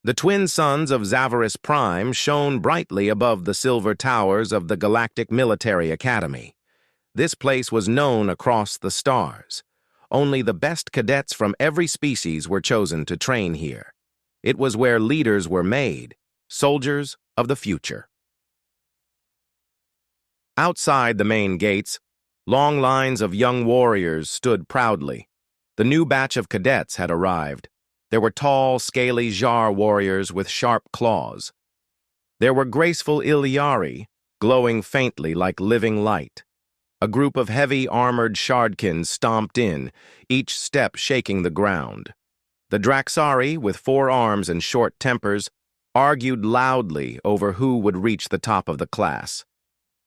The twin suns of Xavaris Prime shone brightly above the silver towers of the Galactic Military Academy. This place was known across the stars. Only the best cadets from every species were chosen to train here. It was where leaders were made, soldiers of the future. Outside the main gates, long lines of young warriors stood proudly. The new batch of cadets had arrived. There were tall, scaly Jar warriors with sharp claws. There were graceful Ilyari, glowing faintly like living light. A group of heavy armored Shardkins stomped in, each step shaking the ground. The Draxari, with 4 arms and short tempers, argued loudly over who would reach the top of the class.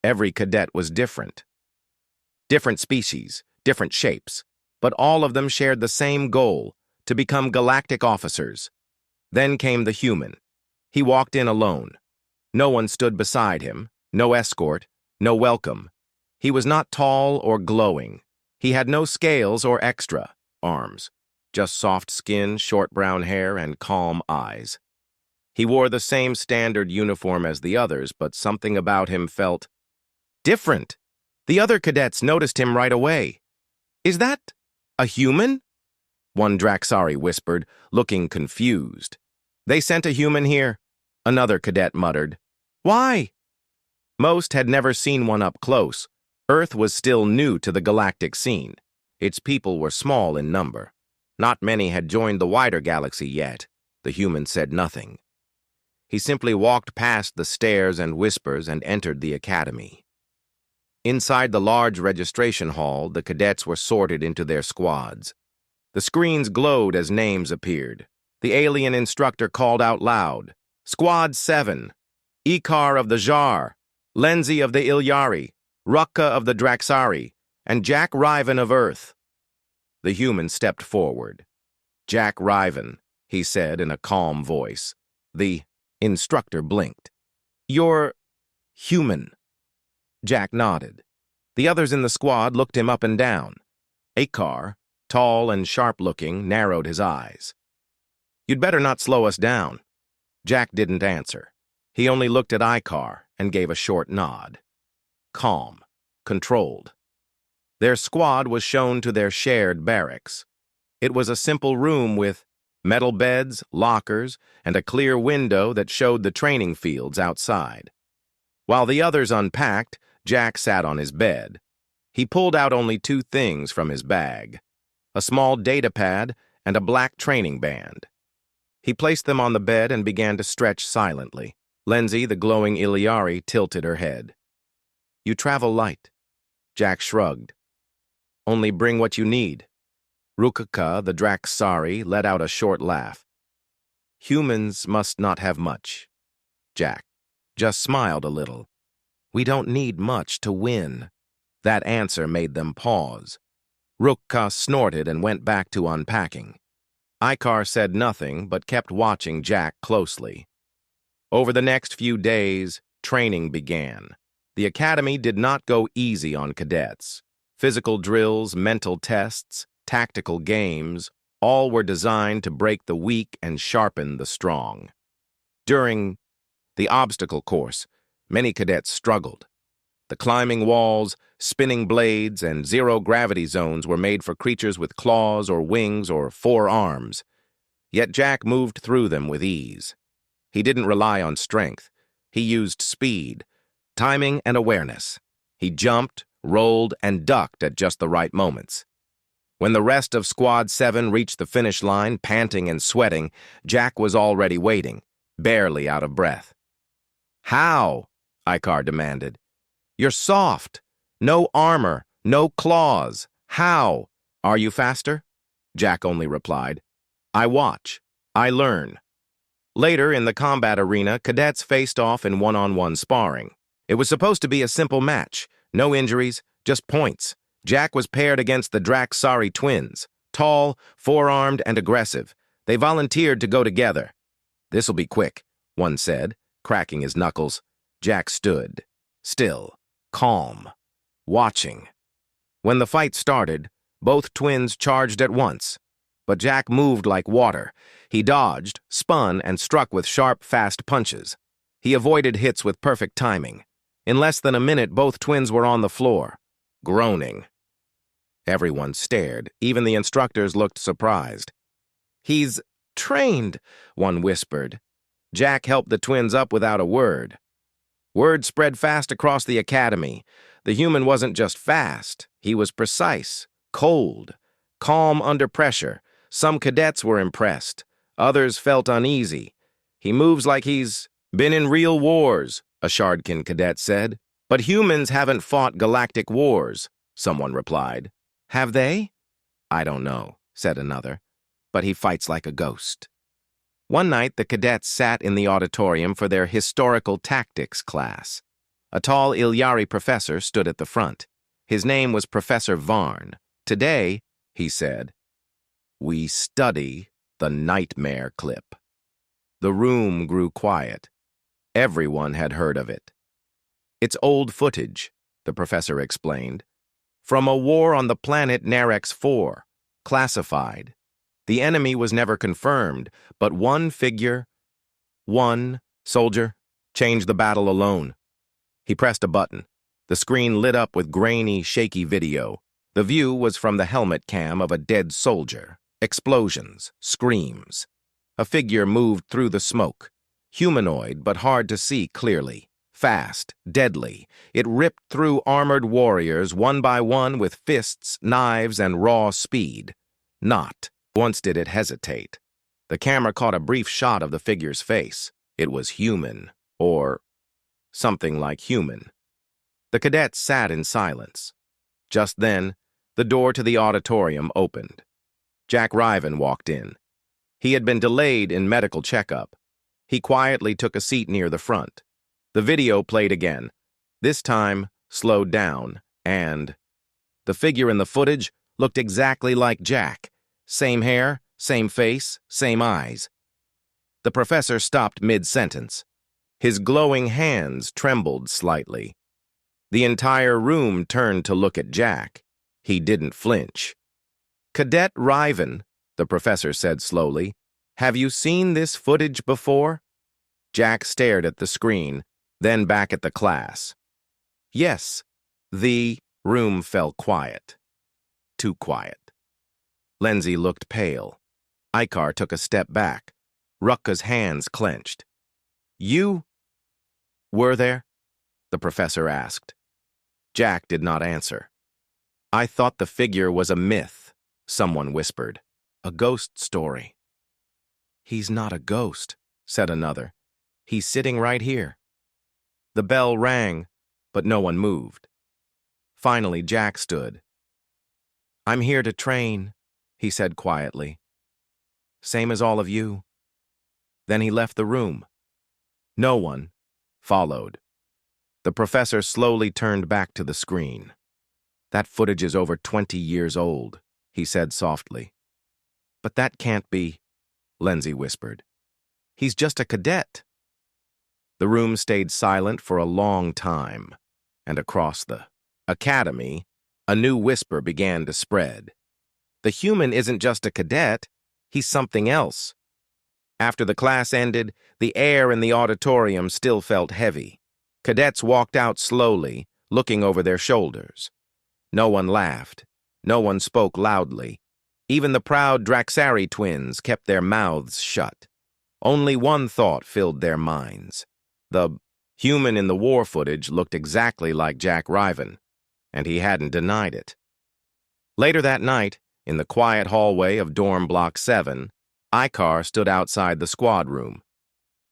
Every cadet was different. Different species, different shapes, but all of them shared the same goal, to become galactic officers. Then came the human. He walked in alone. No one stood beside him, no escort, no welcome. He was not tall or glowing. He had no scales or extra arms, just soft skin, short brown hair, and calm eyes. He wore the same standard uniform as the others, but something about him felt different. The other cadets noticed him right away. "Is that a human?" one Draxari whispered, looking confused. "They sent a human here," another cadet muttered. "Why?" Most had never seen one up close. Earth was still new to the galactic scene. Its people were small in number. Not many had joined the wider galaxy yet. The human said nothing. He simply walked past the stares and whispers and entered the academy. Inside the large registration hall, the cadets were sorted into their squads. The screens glowed as names appeared. The alien instructor called out loud, "Squad 7, Ikar of the Jar, Lenzi of the Ilyari, Rukka of the Draxari, and Jack Riven of Earth." The human stepped forward. "Jack Riven," he said in a calm voice. The instructor blinked. "You're human." Jack nodded. The others in the squad looked him up and down. Ikar, tall and sharp-looking, narrowed his eyes. "You'd better not slow us down." Jack didn't answer. He only looked at Ikar and gave a short nod. Calm, controlled. Their squad was shown to their shared barracks. It was a simple room with metal beds, lockers, and a clear window that showed the training fields outside. While the others unpacked, Jack sat on his bed. He pulled out only 2 things from his bag: a small data pad and a black training band. He placed them on the bed and began to stretch silently. Lenzi, the glowing Ilyari, tilted her head. "You travel light." Jack shrugged. "Only bring what you need." Rukka, the Draxari, let out a short laugh. "Humans must not have much." Jack just smiled a little. "We don't need much to win." That answer made them pause. Rukka snorted and went back to unpacking. Ikar said nothing, but kept watching Jack closely. Over the next few days, training began. The academy did not go easy on cadets. Physical drills, mental tests, tactical games, all were designed to break the weak and sharpen the strong. During the obstacle course, many cadets struggled. The climbing walls, spinning blades, and zero-gravity zones were made for creatures with claws or wings or 4 arms. Yet Jack moved through them with ease. He didn't rely on strength. He used speed, timing, and awareness. He jumped, rolled, and ducked at just the right moments. When the rest of Squad 7 reached the finish line, panting and sweating, Jack was already waiting, barely out of breath. "How?" Ikar demanded. "You're soft. No armor, no claws. How? Are you faster?" Jack only replied, "I watch. I learn." Later, in the combat arena, cadets faced off in one-on-one sparring. It was supposed to be a simple match. No injuries, just points. Jack was paired against the Draxari twins. Tall, 4-armed, and aggressive. They volunteered to go together. "This'll be quick," one said, cracking his knuckles. Jack stood, still, calm, watching. When the fight started, both twins charged at once. but Jack moved like water. He dodged, spun, and struck with sharp, fast punches. He avoided hits with perfect timing. In less than a minute, both twins were on the floor, groaning. Everyone stared. Even the instructors looked surprised. "He's trained," one whispered. Jack helped the twins up without a word. Word spread fast across the academy. The human wasn't just fast. He was precise, cold, calm under pressure. Some cadets were impressed. Others felt uneasy. "He moves like he's been in real wars," a Shardkin cadet said. "But humans haven't fought galactic wars," someone replied. "Have they?" "I don't know," said another. "But he fights like a ghost." One night, the cadets sat in the auditorium for their historical tactics class. A tall Ilyari professor stood at the front. His name was Professor Varn. "Today," he said, "we study the nightmare clip." The room grew quiet. Everyone had heard of it. "It's old footage," the professor explained, "from a war on the planet Narex 4, classified. The enemy was never confirmed, but one soldier, changed the battle alone." He pressed a button. The screen lit up with grainy, shaky video. The view was from the helmet cam of a dead soldier. Explosions, screams. A figure moved through the smoke. Humanoid, but hard to see clearly. Fast, deadly. It ripped through armored warriors one by one with fists, knives, and raw speed. Not once did it hesitate. The camera caught a brief shot of the figure's face. It was human, or something like human. The cadets sat in silence. Just then, the door to the auditorium opened. Jack Riven walked in. He had been delayed in medical checkup. He quietly took a seat near the front. The video played again, this time slowed down, and the figure in the footage looked exactly like Jack. Same hair, same face, same eyes. The professor stopped mid-sentence. His glowing hands trembled slightly. The entire room turned to look at Jack. He didn't flinch. "Cadet Riven," the professor said slowly, "have you seen this footage before?" Jack stared at the screen, then back at the class. "Yes." The room fell quiet. Too quiet. Lindsay looked pale. Icar took a step back. Rukka's hands clenched. "You were there?" the professor asked. Jack did not answer. "I thought the figure was a myth," someone whispered. "A ghost story." "He's not a ghost," said another. "He's sitting right here." The bell rang, but no one moved. Finally, Jack stood. "I'm here to train," he said quietly. "Same as all of you." Then he left the room. No one followed. The professor slowly turned back to the screen. "That footage is over 20 years old," he said softly. "But that can't be," Lindsay whispered. "He's just a cadet." The room stayed silent for a long time, and across the academy, a new whisper began to spread. "The human isn't just a cadet, he's something else." After the class ended, the air in the auditorium still felt heavy. Cadets walked out slowly, looking over their shoulders. No one laughed. No one spoke loudly. Even the proud Draxari twins kept their mouths shut. Only one thought filled their minds. The human in the war footage looked exactly like Jack Riven, and he hadn't denied it. Later that night, in the quiet hallway of Dorm Block 7, Icar stood outside the squad room.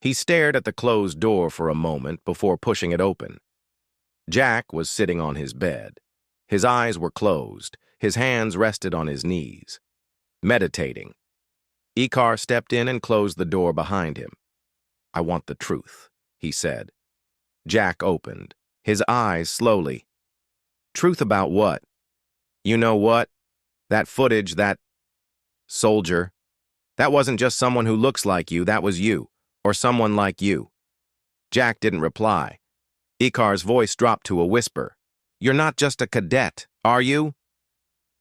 He stared at the closed door for a moment before pushing it open. Jack was sitting on his bed. His eyes were closed. His hands rested on his knees, meditating. Icar stepped in and closed the door behind him. "I want the truth," he said. Jack opened, his eyes slowly. "Truth about what?" "You know what? That footage, that soldier, that wasn't just someone who looks like you, that was you, or someone like you." Jack didn't reply. Icar's voice dropped to a whisper. "You're not just a cadet, are you?"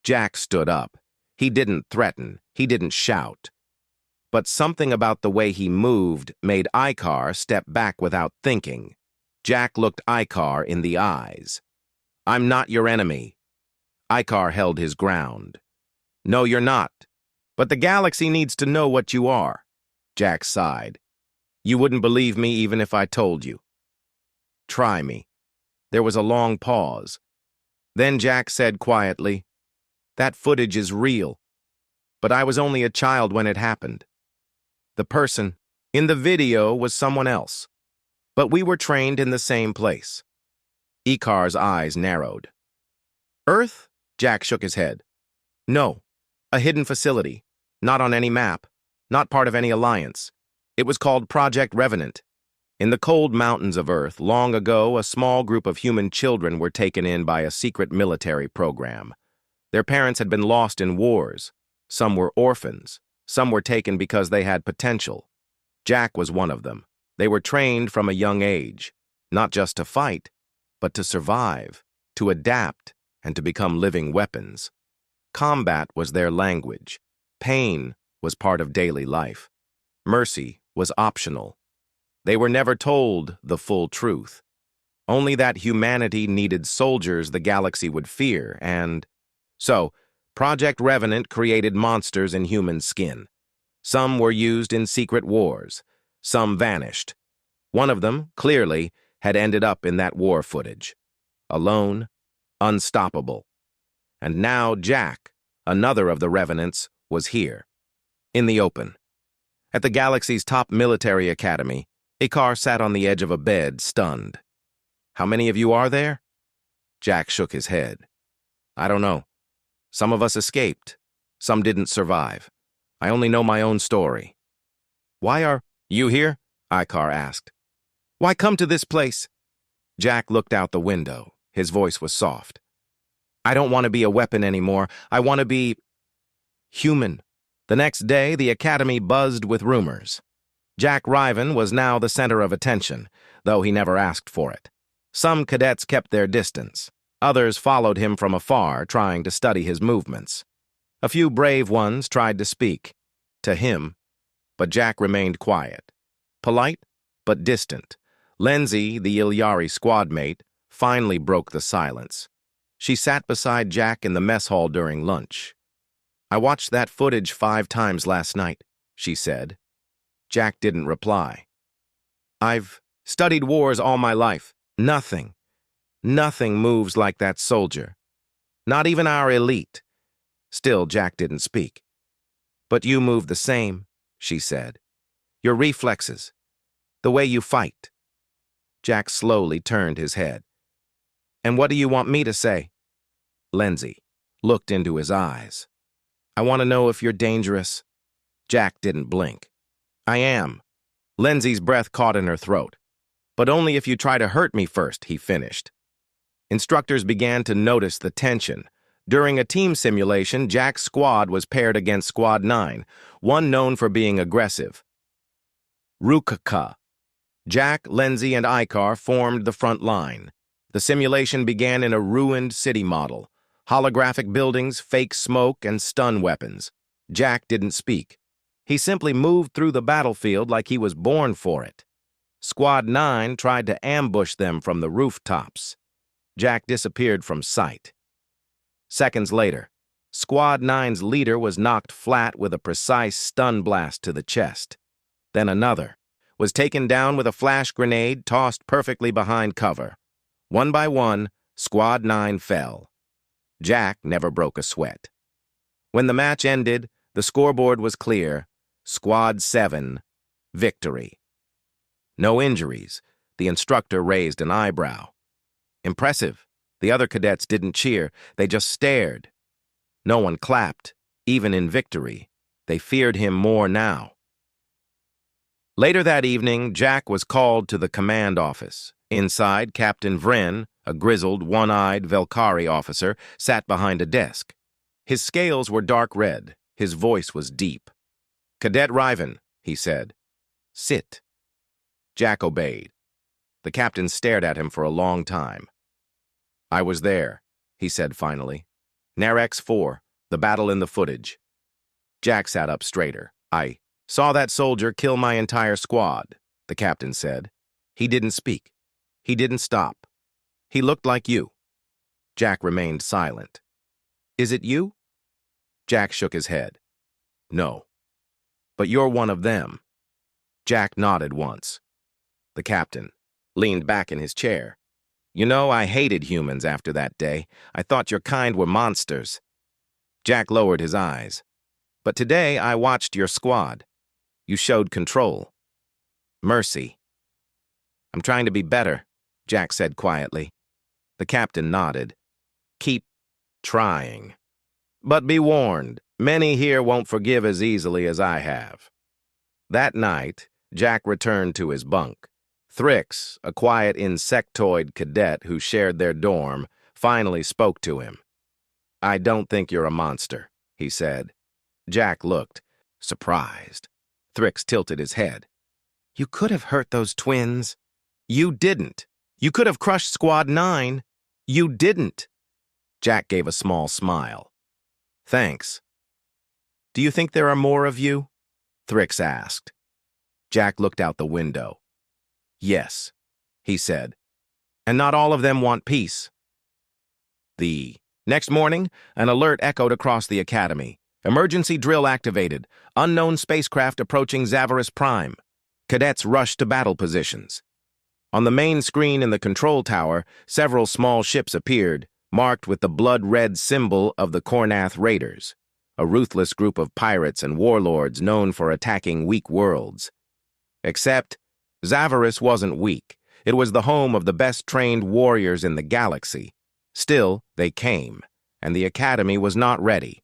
Jack stood up. He didn't threaten. He didn't shout, but something about the way he moved made Icar step back without thinking. Jack looked Icar in the eyes. "I'm not your enemy." Icar held his ground. "No, you're not. But the galaxy needs to know what you are." Jack sighed. "You wouldn't believe me even if I told you." "Try me." There was a long pause. Then Jack said quietly, "That footage is real. But I was only a child when it happened. The person in the video was someone else. But we were trained in the same place." Icar's eyes narrowed. "Earth?" Jack shook his head. "No. A hidden facility. Not on any map. Not part of any alliance. It was called Project Revenant. In the cold mountains of Earth, long ago, a small group of human children were taken in by a secret military program. Their parents had been lost in wars. Some were orphans. Some were taken because they had potential. Jack was one of them. They were trained from a young age, not just to fight, but to survive, to adapt, and to become living weapons. Combat was their language. Pain was part of daily life. Mercy was optional. They were never told the full truth. Only that humanity needed soldiers the galaxy would fear, and so Project Revenant created monsters in human skin. Some were used in secret wars. Some vanished. One of them, clearly, had ended up in that war footage. Alone, unstoppable. And now Jack, another of the Revenants, was here. In the open. At the galaxy's top military academy, Icar sat on the edge of a bed, stunned. "How many of you are there?" Jack shook his head. "I don't know. Some of us escaped. Some didn't survive. I only know my own story." "Why are you here?" Icar asked. "Why come to this place?" Jack looked out the window. His voice was soft. "I don't want to be a weapon anymore. I want to be human." The next day, the academy buzzed with rumors. Jack Riven was now the center of attention, though he never asked for it. Some cadets kept their distance. Others followed him from afar, trying to study his movements. A few brave ones tried to speak to him, but Jack remained quiet. Polite, but distant. Lenzi, the Ilyari squad mate, finally broke the silence. She sat beside Jack in the mess hall during lunch. "I watched that footage 5 times last night," she said. Jack didn't reply. "I've studied wars all my life. Nothing moves like that soldier. Not even our elite." Still, Jack didn't speak. "But you move the same," she said. "Your reflexes. The way you fight." Jack slowly turned his head. "And what do you want me to say?" Lenzi looked into his eyes. "I want to know if you're dangerous." Jack didn't blink. "I am." Lenzi's breath caught in her throat. "But only if you try to hurt me first," he finished. Instructors began to notice the tension. During a team simulation, Jack's squad was paired against Squad 9, one known for being aggressive. Rukaka. Jack, Lenzi, and Icar formed the front line. The simulation began in a ruined city model. Holographic buildings, fake smoke, and stun weapons. Jack didn't speak. He simply moved through the battlefield like he was born for it. Squad 9 tried to ambush them from the rooftops. Jack disappeared from sight. Seconds later, Squad 9's leader was knocked flat with a precise stun blast to the chest. Then another was taken down with a flash grenade tossed perfectly behind cover. One by one, Squad 9 fell. Jack never broke a sweat. When the match ended, the scoreboard was clear. Squad 7, victory. No injuries. The instructor raised an eyebrow. Impressive. The other cadets didn't cheer. They just stared. No one clapped, even in victory. They feared him more now. Later that evening, Jack was called to the command office. Inside, Captain Vren, a grizzled, one-eyed Velkari officer, sat behind a desk. His scales were dark red. His voice was deep. "Cadet Riven," he said. "Sit." Jack obeyed. The captain stared at him for a long time. "I was there," he said finally. "Narex 4, the battle in the footage." Jack sat up straighter. I saw that soldier kill my entire squad, the captain said. He didn't speak. He didn't stop. He looked like you. Jack remained silent. Is it you? Jack shook his head. No. But you're one of them. Jack nodded once. The captain leaned back in his chair. You know, I hated humans after that day. I thought your kind were monsters. Jack lowered his eyes. But today I watched your squad. You showed control. Mercy. I'm trying to be better, Jack said quietly. The captain nodded. Keep trying. But be warned, many here won't forgive as easily as I have. That night, Jack returned to his bunk. Thrix, a quiet insectoid cadet who shared their dorm, finally spoke to him. I don't think you're a monster, he said. Jack looked, surprised. Thrix tilted his head. You could have hurt those twins. You didn't. You could have crushed Squad 9. You didn't. Jack gave a small smile. Thanks. Do you think there are more of you? Thrix asked. Jack looked out the window. Yes, he said. And not all of them want peace. The next morning, an alert echoed across the academy. Emergency drill activated. Unknown spacecraft approaching Xavaris Prime. Cadets rushed to battle positions. On the main screen in the control tower, several small ships appeared, marked with the blood-red symbol of the Kornath Raiders, a ruthless group of pirates and warlords known for attacking weak worlds. Except, Xavaris wasn't weak. It was the home of the best-trained warriors in the galaxy. Still, they came, and the academy was not ready.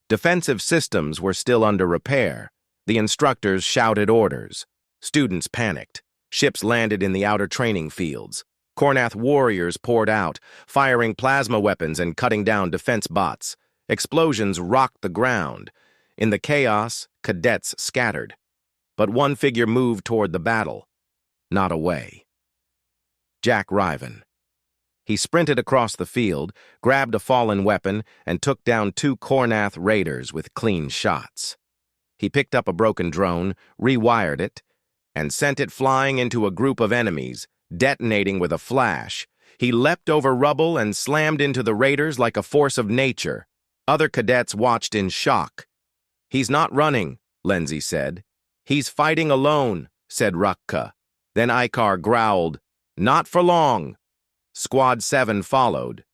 Defensive systems were still under repair. The instructors shouted orders. Students panicked. Ships landed in the outer training fields. Kornath warriors poured out, firing plasma weapons and cutting down defense bots. Explosions rocked the ground. In the chaos, cadets scattered. But one figure moved toward the battle, not away. Jack Riven. He sprinted across the field, grabbed a fallen weapon, and took down 2 Kornath raiders with clean shots. He picked up a broken drone, rewired it, and sent it flying into a group of enemies, detonating with a flash. He leapt over rubble and slammed into the raiders like a force of nature. Other cadets watched in shock. He's not running, Lindsay said. He's fighting alone, said Rukka. Then Icar growled, Not for long. Squad 7 followed.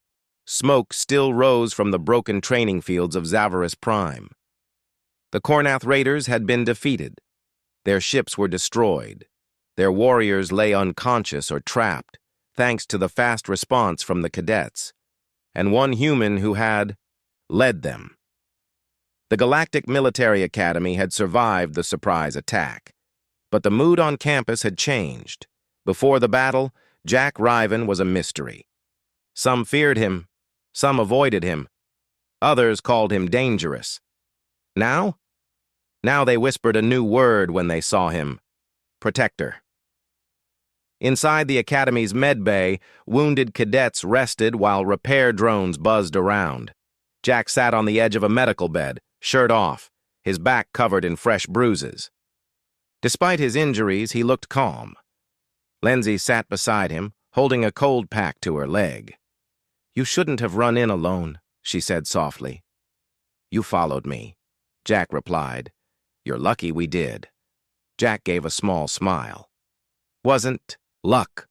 Smoke still rose from the broken training fields of Xavaris Prime. The Kornath Raiders had been defeated. Their ships were destroyed. Their warriors lay unconscious or trapped, thanks to the fast response from the cadets, and one human who had led them. The Galactic Military Academy had survived the surprise attack, but the mood on campus had changed. Before the battle, Jack Riven was a mystery. Some feared him, some avoided him, others called him dangerous. Now they whispered a new word when they saw him, Protector. Inside the Academy's medbay, wounded cadets rested while repair drones buzzed around. Jack sat on the edge of a medical bed, shirt off, his back covered in fresh bruises. Despite his injuries, he looked calm. Lindsay sat beside him, holding a cold pack to her leg. You shouldn't have run in alone, she said softly. You followed me, Jack replied. You're lucky we did. Jack gave a small smile. Wasn't luck.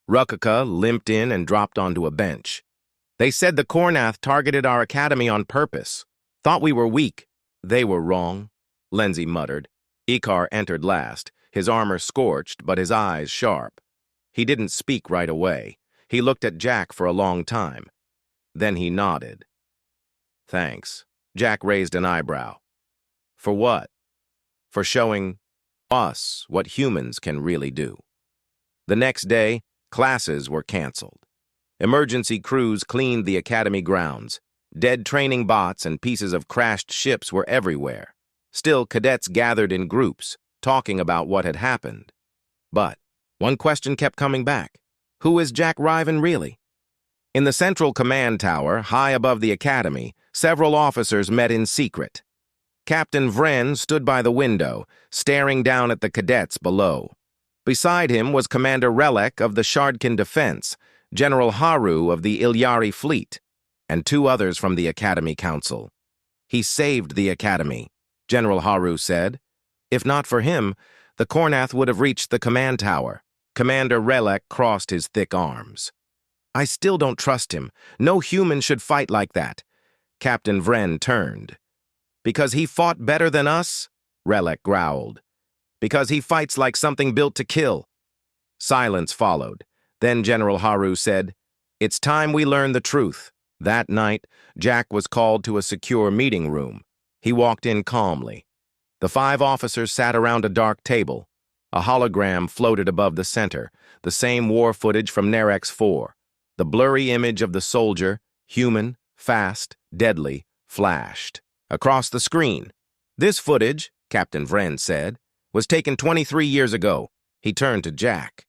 Rukka limped in and dropped onto a bench. They said the Kornath targeted our academy on purpose. Thought we were weak. They were wrong, Lindsay muttered. Icar entered last, his armor scorched but his eyes sharp. He didn't speak right away. He looked at Jack for a long time. Then he nodded. Thanks. Jack raised an eyebrow. For what? For showing us what humans can really do. The next day, classes were canceled. Emergency crews cleaned the academy grounds. Dead training bots and pieces of crashed ships were everywhere. Still, cadets gathered in groups, talking about what had happened. But one question kept coming back. Who is Jack Riven really? In the central command tower, high above the academy, several officers met in secret. Captain Vren stood by the window, staring down at the cadets below. Beside him was Commander Relek of the Shardkin Defense, General Haru of the Ilyari Fleet, and two others from the Academy Council. "He saved the Academy," General Haru said. "If not for him, the Kornath would have reached the command tower." Commander Relek crossed his thick arms. "I still don't trust him. No human should fight like that." Captain Vren turned. "Because he fought better than us?" Relek growled. "Because he fights like something built to kill." Silence followed. Then General Haru said, "It's time we learn the truth." That night, Jack was called to a secure meeting room. He walked in calmly. The 5 officers sat around a dark table. A hologram floated above the center, the same war footage from Nerex 4. The blurry image of the soldier, human, fast, deadly, flashed across the screen. "This footage," Captain Vren said, "was taken 23 years ago." He turned to Jack.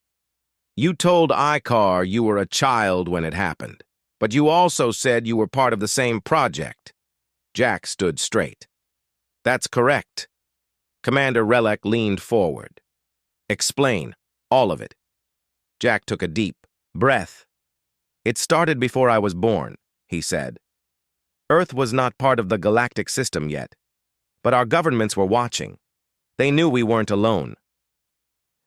"You told Icar you were a child when it happened, but you also said you were part of the same project." Jack stood straight. "That's correct." Commander Relek leaned forward. "Explain, all of it." Jack took a deep breath. "It started before I was born," he said. "Earth was not part of the galactic system yet, but our governments were watching. They knew we weren't alone.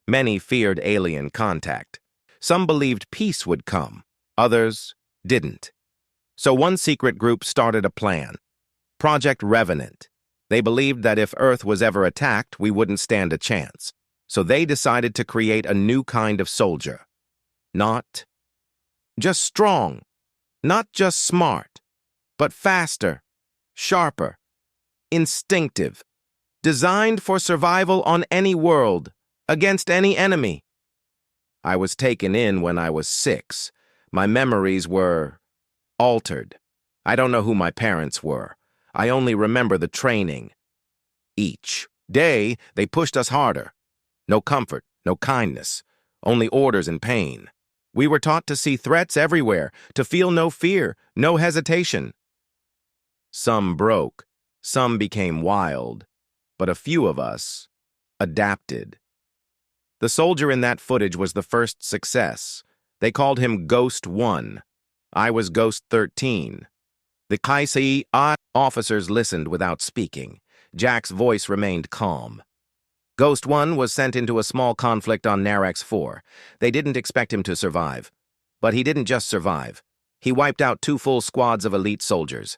Many feared alien contact. Some believed peace would come. Others didn't. So one secret group started a plan. Project Revenant. They believed that if Earth was ever attacked, we wouldn't stand a chance. So they decided to create a new kind of soldier. Not just strong, not just smart, but faster, sharper, instinctive, designed for survival on any world, against any enemy. I was taken in when I was 6. My memories were altered. I don't know who my parents were. I only remember the training. Each day, they pushed us harder. No comfort, no kindness, only orders and pain. We were taught to see threats everywhere, to feel no fear, no hesitation. Some broke, some became wild, but a few of us adapted. The soldier in that footage was the first success. They called him Ghost 1. I was Ghost 13. The Kaisei officers listened without speaking. Jack's voice remained calm. Ghost 1 was sent into a small conflict on Nerex 4. They didn't expect him to survive. But he didn't just survive. He wiped out 2 full squads of elite soldiers.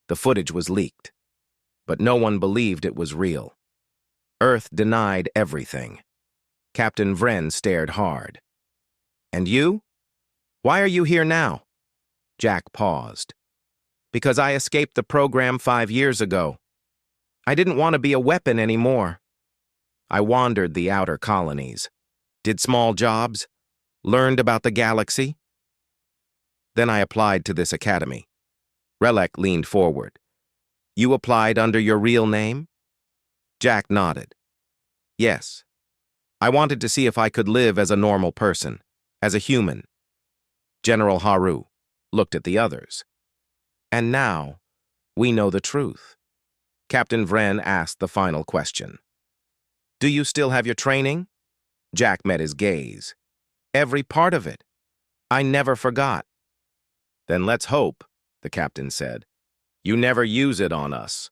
The footage was leaked. But no one believed it was real. Earth denied everything. Captain Vren stared hard. "And you? Why are you here now?" Jack paused. "Because I escaped the program 5 years ago. I didn't want to be a weapon anymore. I wandered the outer colonies, did small jobs, learned about the galaxy. Then I applied to this academy." Relek leaned forward. "You applied under your real name?" Jack nodded. "Yes. I wanted to see if I could live as a normal person, as a human." General Haru looked at the others. "And now, we know the truth." Captain Vren asked the final question. "Do you still have your training?" Jack met his gaze. "Every part of it. I never forgot." "Then let's hope," the captain said. "You never use it on us."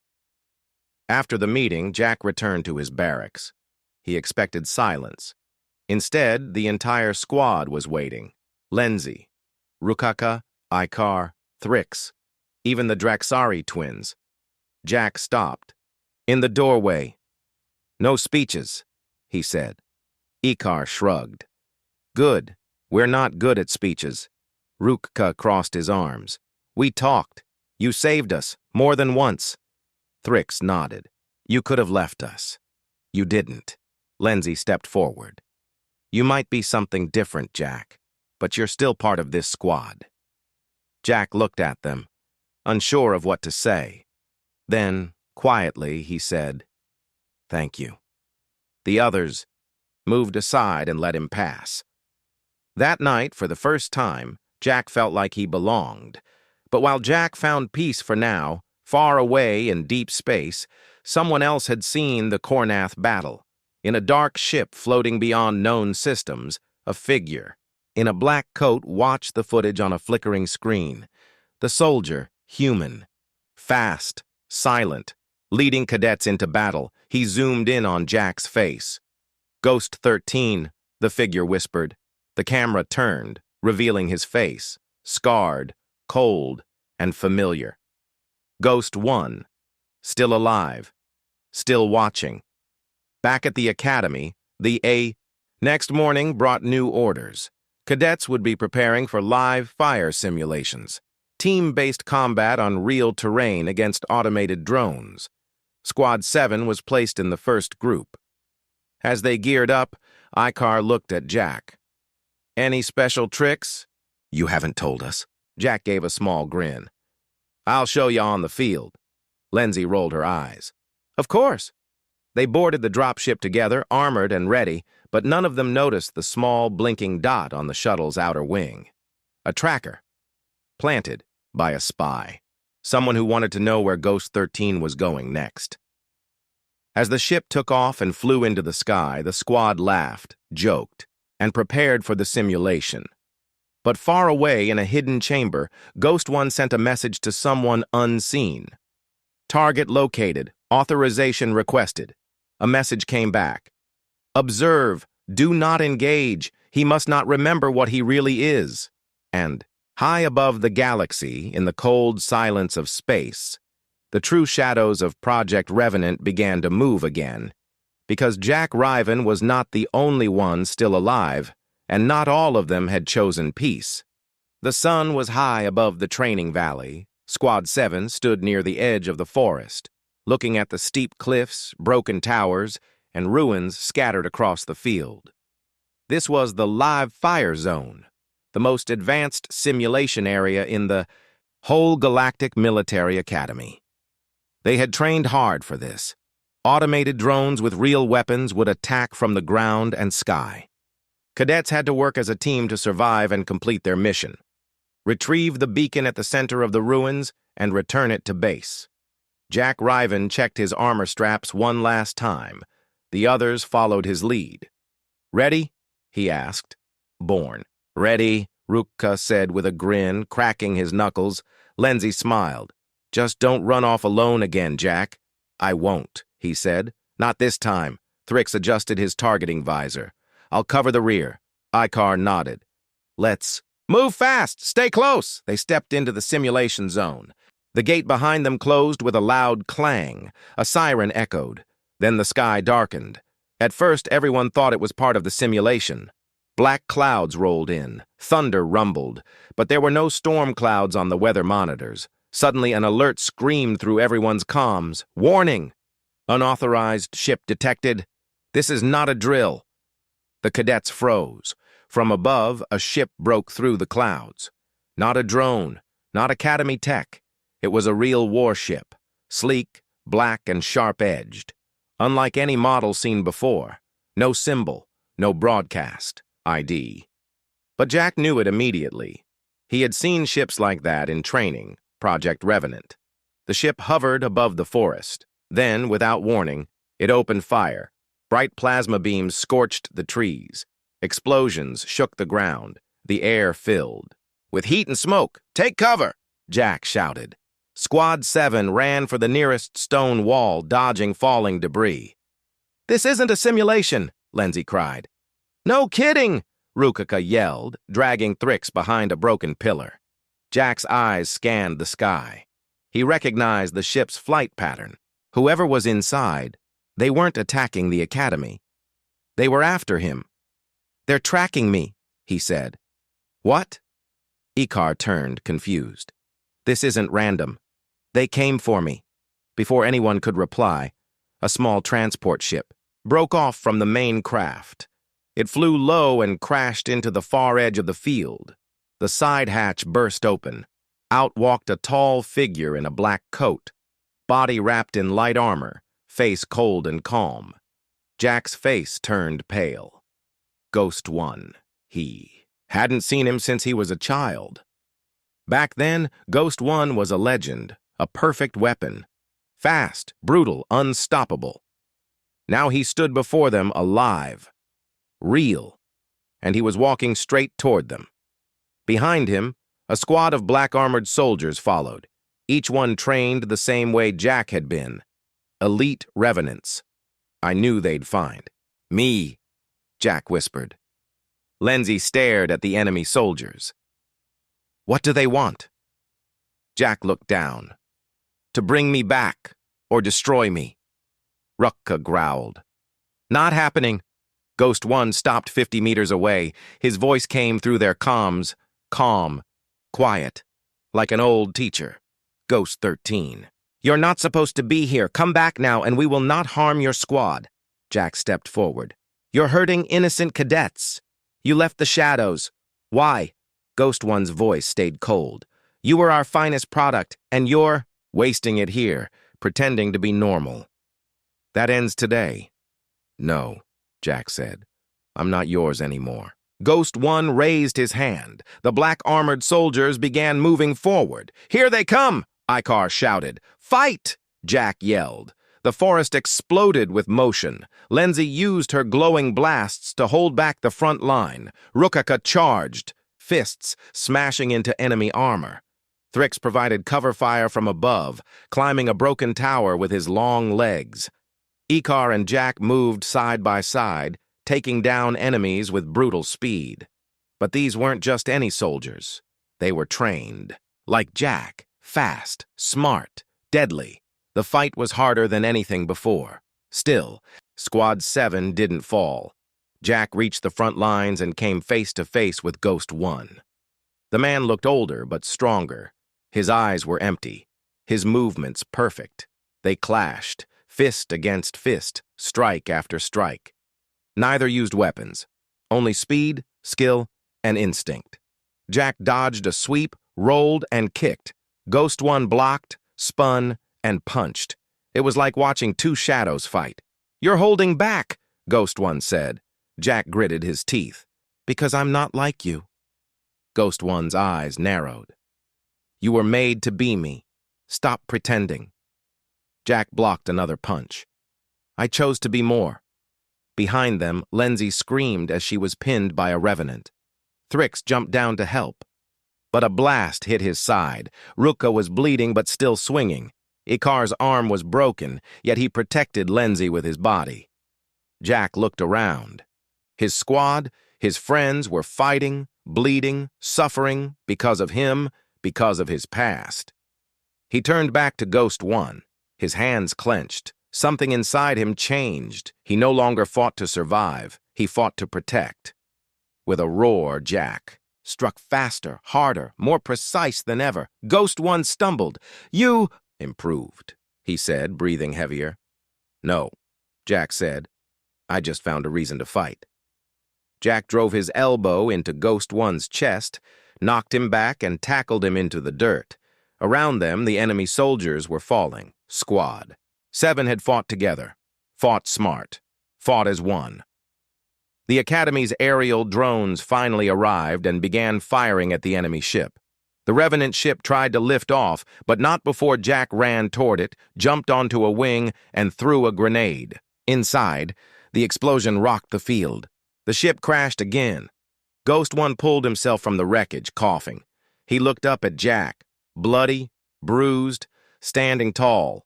After the meeting, Jack returned to his barracks. He expected silence. Instead, the entire squad was waiting. Lenzi, Rukaka, Icar, Thrix, even the Draxari twins. Jack stopped. In the doorway. "No speeches," he said. Icar shrugged. "Good. We're not good at speeches." Rukka crossed his arms. "We talked. You saved us, more than once." Thrix nodded. "You could have left us. You didn't." Lenzi stepped forward. "You might be something different, Jack, but you're still part of this squad." Jack looked at them, unsure of what to say. Then, quietly, he said, "Thank you." The others moved aside and let him pass. That night, for the first time, Jack felt like he belonged. But while Jack found peace for now, far away in deep space, Someone else had seen the Kornath battle. In a dark ship floating beyond known systems, a figure in a black coat watched the footage on a flickering screen. The soldier, human, fast, silent, leading cadets into battle. He zoomed in on Jack's face. "Ghost 13, the figure whispered. The camera turned, revealing his face, scarred, cold, and familiar. Ghost 1, still alive, still watching. Back at the academy, next morning brought new orders. Cadets would be preparing for live fire simulations, team-based combat on real terrain against automated drones. Squad 7 was placed in the first group. As they geared up, Icar looked at Jack. "Any special tricks?" "You haven't told us." Jack gave a small grin. "I'll show you on the field." Lindsay rolled her eyes. "Of course." They boarded the dropship together, armored and ready, but none of them noticed the small, blinking dot on the shuttle's outer wing. A tracker. Planted by a spy. Someone who wanted to know where Ghost 13 was going next. As the ship took off and flew into the sky, the squad laughed, joked, and prepared for the simulation. But far away in a hidden chamber, Ghost 1 sent a message to someone unseen. "Target located. Authorization requested." A message came back. "Observe. Do not engage. He must not remember what he really is." And, high above the galaxy, in the cold silence of space, the true shadows of Project Revenant began to move again, because Jack Riven was not the only one still alive, and not all of them had chosen peace. The sun was high above the training valley. Squad 7 stood near the edge of the forest, looking at the steep cliffs, broken towers, and ruins scattered across the field. This was the live fire zone, the most advanced simulation area in the whole Galactic Military Academy. They had trained hard for this. Automated drones with real weapons would attack from the ground and sky. Cadets had to work as a team to survive and complete their mission. Retrieve the beacon at the center of the ruins and return it to base. Jack Riven checked his armor straps one last time. The others followed his lead. "Ready?" he asked. "Born." "Ready," Ruka said with a grin, cracking his knuckles. Lindsay smiled. "Just don't run off alone again, Jack." "I won't," he said. "Not this time." Thrix adjusted his targeting visor. "I'll cover the rear." Icar nodded. "Let's move fast! Stay close!" They stepped into the simulation zone. The gate behind them closed with a loud clang. A siren echoed. Then the sky darkened. At first, everyone thought it was part of the simulation. Black clouds rolled in. Thunder rumbled. But there were no storm clouds on the weather monitors. Suddenly, an alert screamed through everyone's comms. "Warning! Unauthorized ship detected. This is not a drill." The cadets froze. From above, a ship broke through the clouds. Not a drone, not Academy tech. It was a real warship, sleek, black, and sharp-edged. Unlike any model seen before. No symbol, no broadcast, ID. But Jack knew it immediately. He had seen ships like that in training, Project Revenant. The ship hovered above the forest. Then, without warning, it opened fire. Bright plasma beams scorched the trees. Explosions shook the ground. The air filled with heat and smoke. "Take cover!" Jack shouted. Squad 7 ran for the nearest stone wall, dodging falling debris. "This isn't a simulation," Lindsay cried. "No kidding!" Rukaka yelled, dragging Thrix behind a broken pillar. Jack's eyes scanned the sky. He recognized the ship's flight pattern. Whoever was inside, they weren't attacking the Academy. They were after him. "They're tracking me," he said. "What?" Icar turned, confused. "This isn't random. They came for me." Before anyone could reply, a small transport ship broke off from the main craft. It flew low and crashed into the far edge of the field. The side hatch burst open. Out walked a tall figure in a black coat, body wrapped in light armor, face cold and calm. Jack's face turned pale. Ghost 1. He hadn't seen him since he was a child. Back then, Ghost 1 was a legend, a perfect weapon. Fast, brutal, unstoppable. Now he stood before them alive, real, and he was walking straight toward them. Behind him, a squad of black-armored soldiers followed, each one trained the same way Jack had been. Elite revenants. I knew they'd find. Me, Jack whispered. Lindsay stared at the enemy soldiers. What do they want? Jack looked down. To bring me back, or destroy me. Rucka growled. Not happening. Ghost 1 stopped 50 meters away. His voice came through their comms, calm, quiet, like an old teacher. Ghost 13. You're not supposed to be here. Come back now, and we will not harm your squad. Jack stepped forward. You're hurting innocent cadets. You left the shadows. Why? Ghost 1's voice stayed cold. You were our finest product, and you're wasting it here, pretending to be normal. That ends today. No, Jack said. I'm not yours anymore. Ghost 1 raised his hand. The black-armored soldiers began moving forward. Here they come, Icar shouted. Fight, Jack yelled. The forest exploded with motion. Lindsay used her glowing blasts to hold back the front line. Rukaka charged, fists smashing into enemy armor. Thrix provided cover fire from above, climbing a broken tower with his long legs. Icar and Jack moved side by side, taking down enemies with brutal speed. But these weren't just any soldiers. They were trained. Like Jack, fast, smart, deadly. The fight was harder than anything before. Still, Squad 7 didn't fall. Jack reached the front lines and came face to face with Ghost 1. The man looked older but stronger. His eyes were empty, his movements perfect. They clashed, fist against fist, strike after strike. Neither used weapons, only speed, skill, and instinct. Jack dodged a sweep, rolled, and kicked. Ghost 1 blocked, spun, and punched. It was like watching two shadows fight. You're holding back, Ghost 1 said. Jack gritted his teeth. Because I'm not like you. Ghost 1's eyes narrowed. You were made to be me. Stop pretending. Jack blocked another punch. I chose to be more. Behind them, Lindsay screamed as she was pinned by a revenant. Thrix jumped down to help. But a blast hit his side. Ruka was bleeding but still swinging. Icar's arm was broken, yet he protected Lindsay with his body. Jack looked around. His squad, his friends were fighting, bleeding, suffering because of him, because of his past. He turned back to Ghost 1, his hands clenched. Something inside him changed. He no longer fought to survive. He fought to protect. With a roar, Jack struck faster, harder, more precise than ever. Ghost 1 stumbled. You improved, he said, breathing heavier. No, Jack said. I just found a reason to fight. Jack drove his elbow into Ghost 1's chest, knocked him back, and tackled him into the dirt. Around them, the enemy soldiers were falling. Squad 7 had fought together, fought smart, fought as one. The Academy's aerial drones finally arrived and began firing at the enemy ship. The Revenant ship tried to lift off, but not before Jack ran toward it, jumped onto a wing, and threw a grenade. Inside, the explosion rocked the field. The ship crashed again. Ghost 1 pulled himself from the wreckage, coughing. He looked up at Jack, bloody, bruised, standing tall.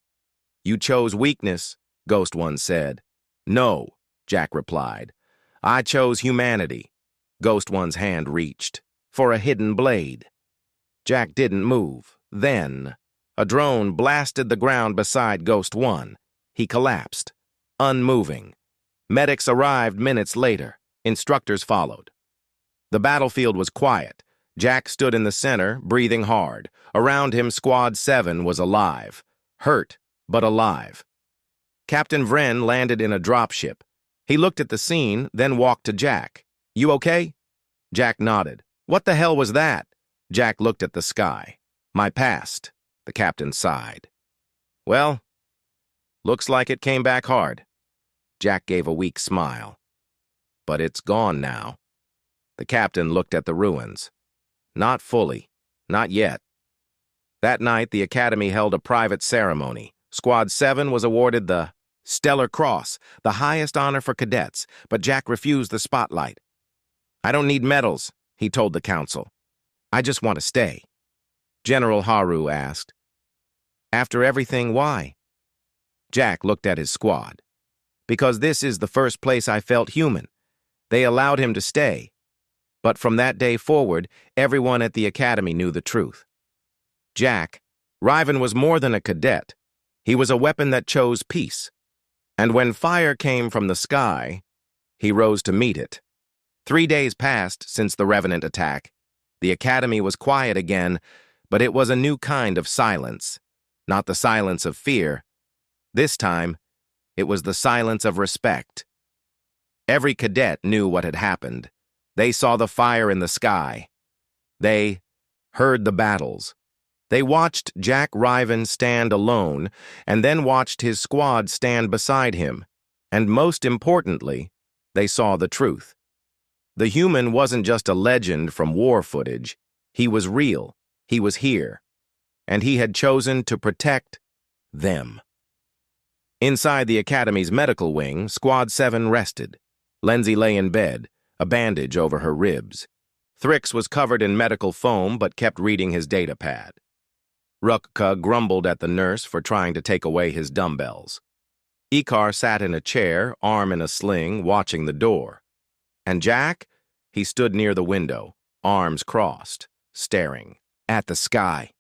You chose weakness, Ghost 1 said. No, Jack replied. I chose humanity. Ghost 1's hand reached for a hidden blade. Jack didn't move. Then, a drone blasted the ground beside Ghost 1. He collapsed, unmoving. Medics arrived minutes later. Instructors followed. The battlefield was quiet. Jack stood in the center, breathing hard. Around him, Squad 7 was alive. Hurt, but alive. Captain Vren landed in a dropship. He looked at the scene, then walked to Jack. You okay? Jack nodded. What the hell was that? Jack looked at the sky. My past, the captain sighed. Well, looks like it came back hard. Jack gave a weak smile. But it's gone now. The captain looked at the ruins. Not fully. Not yet. That night, the Academy held a private ceremony. Squad 7 was awarded the Stellar Cross, the highest honor for cadets, but Jack refused the spotlight. "I don't need medals," he told the council. "I just want to stay." General Haru asked, "After everything, why?" Jack looked at his squad. "Because this is the first place I felt human. They allowed him to stay. But from that day forward, everyone at the academy knew the truth. Jack, Riven was more than a cadet. He was a weapon that chose peace. And when fire came from the sky, he rose to meet it. 3 days passed since the Revenant attack. The academy was quiet again, but it was a new kind of silence. Not the silence of fear. This time, it was the silence of respect. Every cadet knew what had happened. They saw the fire in the sky. They heard the battles. They watched Jack Riven stand alone, and then watched his squad stand beside him. And most importantly, they saw the truth. The human wasn't just a legend from war footage. He was real. He was here. And he had chosen to protect them. Inside the Academy's medical wing, Squad 7 rested. Lindsay lay in bed, a bandage over her ribs. Thrix was covered in medical foam but kept reading his data pad. Rukka grumbled at the nurse for trying to take away his dumbbells. Ikar sat in a chair, arm in a sling, watching the door. And Jack? He stood near the window, arms crossed, staring at the sky.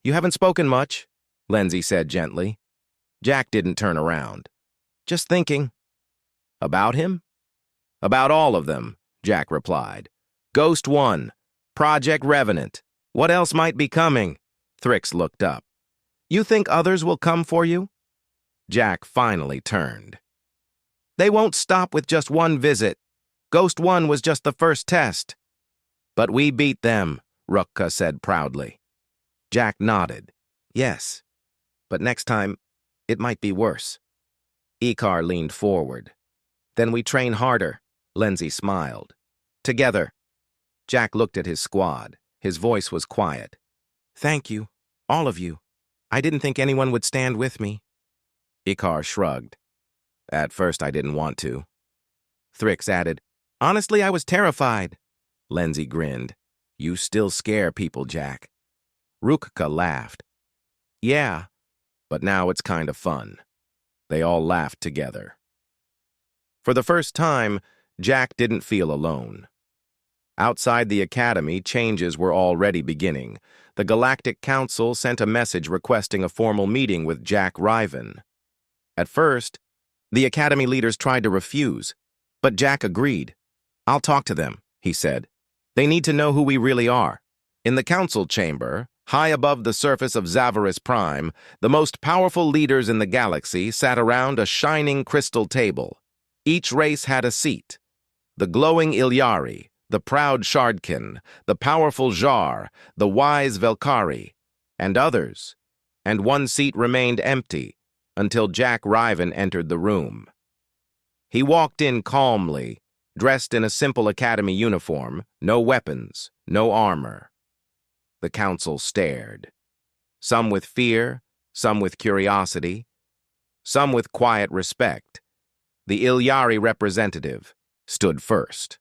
"You haven't spoken much," Lindsay said gently. Jack didn't turn around. "Just thinking." "About him?" "About all of them," Jack replied. "Ghost 1, Project Revenant. What else might be coming?" Thrix looked up. "You think others will come for you?" Jack finally turned. "They won't stop with just one visit. Ghost 1 was just the first test." "But we beat them," Rukka said proudly. Jack nodded. "Yes, but next time, it might be worse." Ikar leaned forward. "Then we train harder," Lindsay smiled. "Together." Jack looked at his squad. His voice was quiet. "Thank you, all of you. I didn't think anyone would stand with me." Ikar shrugged. "At first I didn't want to." Thrix added, "Honestly, I was terrified." Lindsay grinned. "You still scare people, Jack." Rukka laughed. "Yeah, but now it's kind of fun." They all laughed together. For the first time, Jack didn't feel alone. Outside the academy, changes were already beginning. The Galactic Council sent a message requesting a formal meeting with Jack Riven. At first, the academy leaders tried to refuse, but Jack agreed. "I'll talk to them," he said. "They need to know who we really are." In the council chamber, high above the surface of Zavaris Prime, the most powerful leaders in the galaxy sat around a shining crystal table. Each race had a seat. The glowing Ilyari, the proud Shardkin, the powerful Jar, the wise Velkari, and others. And one seat remained empty until Jack Riven entered the room. He walked in calmly, dressed in a simple academy uniform, no weapons, no armor. The council stared. Some with fear, some with curiosity, some with quiet respect. The Ilyari representative stood first.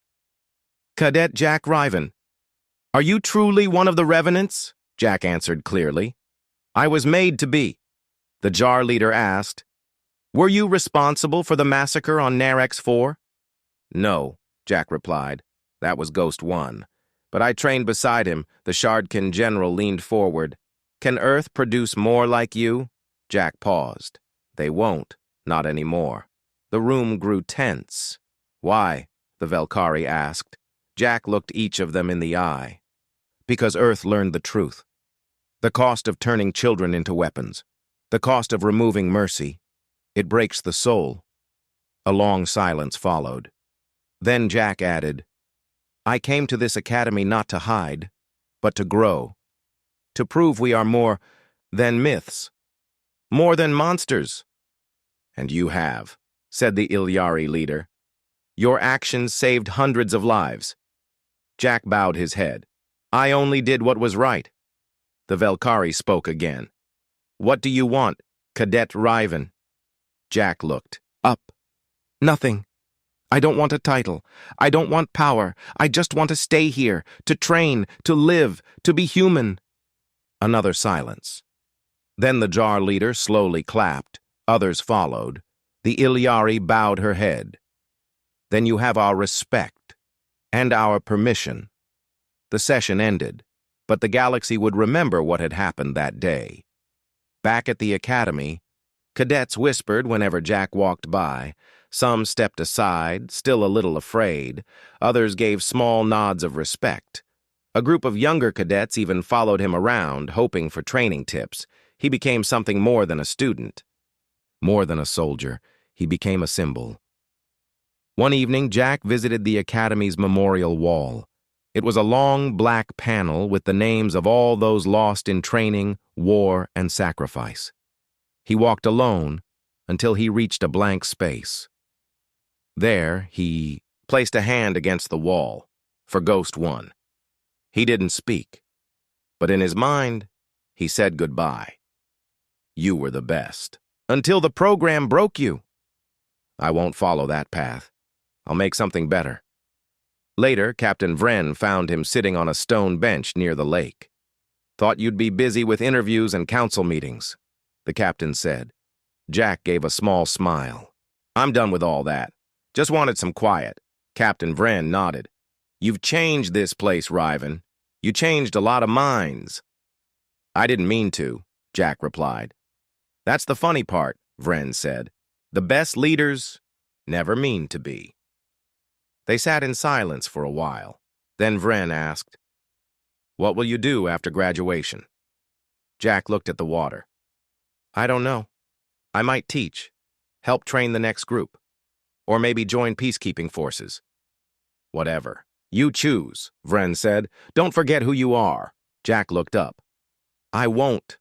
"Cadet Jack Riven. Are you truly one of the Revenants?" Jack answered clearly. "I was made to be." The Jar leader asked, "Were you responsible for the massacre on Narex 4? "No," Jack replied. "That was Ghost 1. But I trained beside him." The Shardkin general leaned forward. "Can Earth produce more like you?" Jack paused. "They won't. Not anymore." The room grew tense. "Why?" the Velkari asked. Jack looked each of them in the eye. "Because Earth learned the truth. The cost of turning children into weapons. The cost of removing mercy. It breaks the soul." A long silence followed. Then Jack added, "I came to this academy not to hide, but to grow. To prove we are more than myths. More than monsters." "And you have," said the Ilyari leader. "Your actions saved hundreds of lives." Jack bowed his head. "I only did what was right." The Velkari spoke again. "What do you want?" Cadet Riven. Jack looked. Up. Nothing. I don't want a title. I don't want power. I just want to stay here, to train, to live, to be human. Another silence. Then the jar leader slowly clapped. Others followed. The Ilyari bowed her head. Then you have our respect and our permission. The session ended, but the galaxy would remember what had happened that day. Back at the academy, cadets whispered whenever Jack walked by. Some stepped aside, still a little afraid. Others gave small nods of respect. A group of younger cadets even followed him around, hoping for training tips. He became something more than a student. More than a soldier, he became a symbol. One evening, Jack visited the Academy's memorial wall. It was a long black panel with the names of all those lost in training, war, and sacrifice. He walked alone until he reached a blank space. There, he placed a hand against the wall for Ghost 1. He didn't speak, but in his mind, he said goodbye. You were the best. Until the program broke you. I won't follow that path. I'll make something better. Later, Captain Vren found him sitting on a stone bench near the lake. Thought you'd be busy with interviews and council meetings, the captain said. Jack gave a small smile. I'm done with all that. Just wanted some quiet. Captain Vren nodded. You've changed this place, Riven. You changed a lot of minds. I didn't mean to, Jack replied. That's the funny part, Vren said. The best leaders never mean to be. They sat in silence for a while. Then Vren asked, What will you do after graduation? Jack looked at the water. I don't know. I might teach, help train the next group, or maybe join peacekeeping forces. Whatever. You choose, Vren said. Don't forget who you are. Jack looked up. I won't.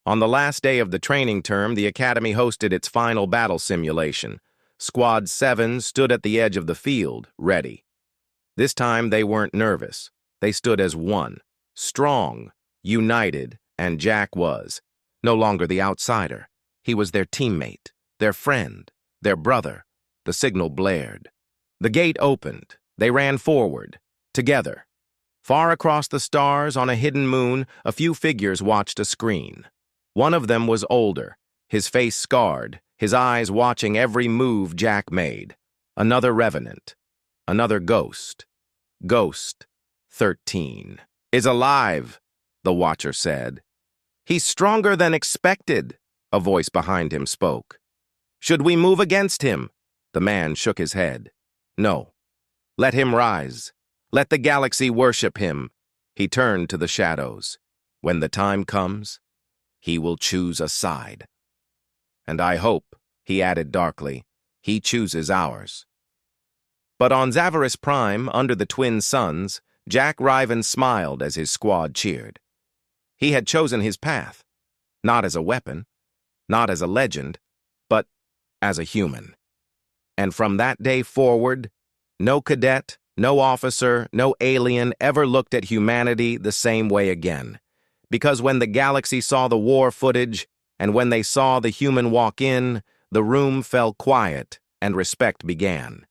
On the last day of the training term, the Academy hosted its final battle simulation. Squad 7 stood at the edge of the field, ready. This time they weren't nervous. They stood as one, strong, united, and Jack was. No longer the outsider. He was their teammate, their friend, their brother. The signal blared. The gate opened. They ran forward, together. Far across the stars, on a hidden moon, a few figures watched a screen. One of them was older, his face scarred, his eyes watching every move Jack made. Another revenant. Another ghost. Ghost 13. Is alive, the watcher said. He's stronger than expected, a voice behind him spoke. Should we move against him? The man shook his head. No. Let him rise. Let the galaxy worship him. He turned to the shadows. When the time comes, he will choose a side. And I hope, he added darkly, he chooses ours. But on Zavaris Prime, under the twin suns, Jack Riven smiled as his squad cheered. He had chosen his path, not as a weapon, not as a legend, but as a human. And from that day forward, no cadet, no officer, no alien ever looked at humanity the same way again. Because when the galaxy saw the war footage, and when they saw the human walk in, the room fell quiet and respect began.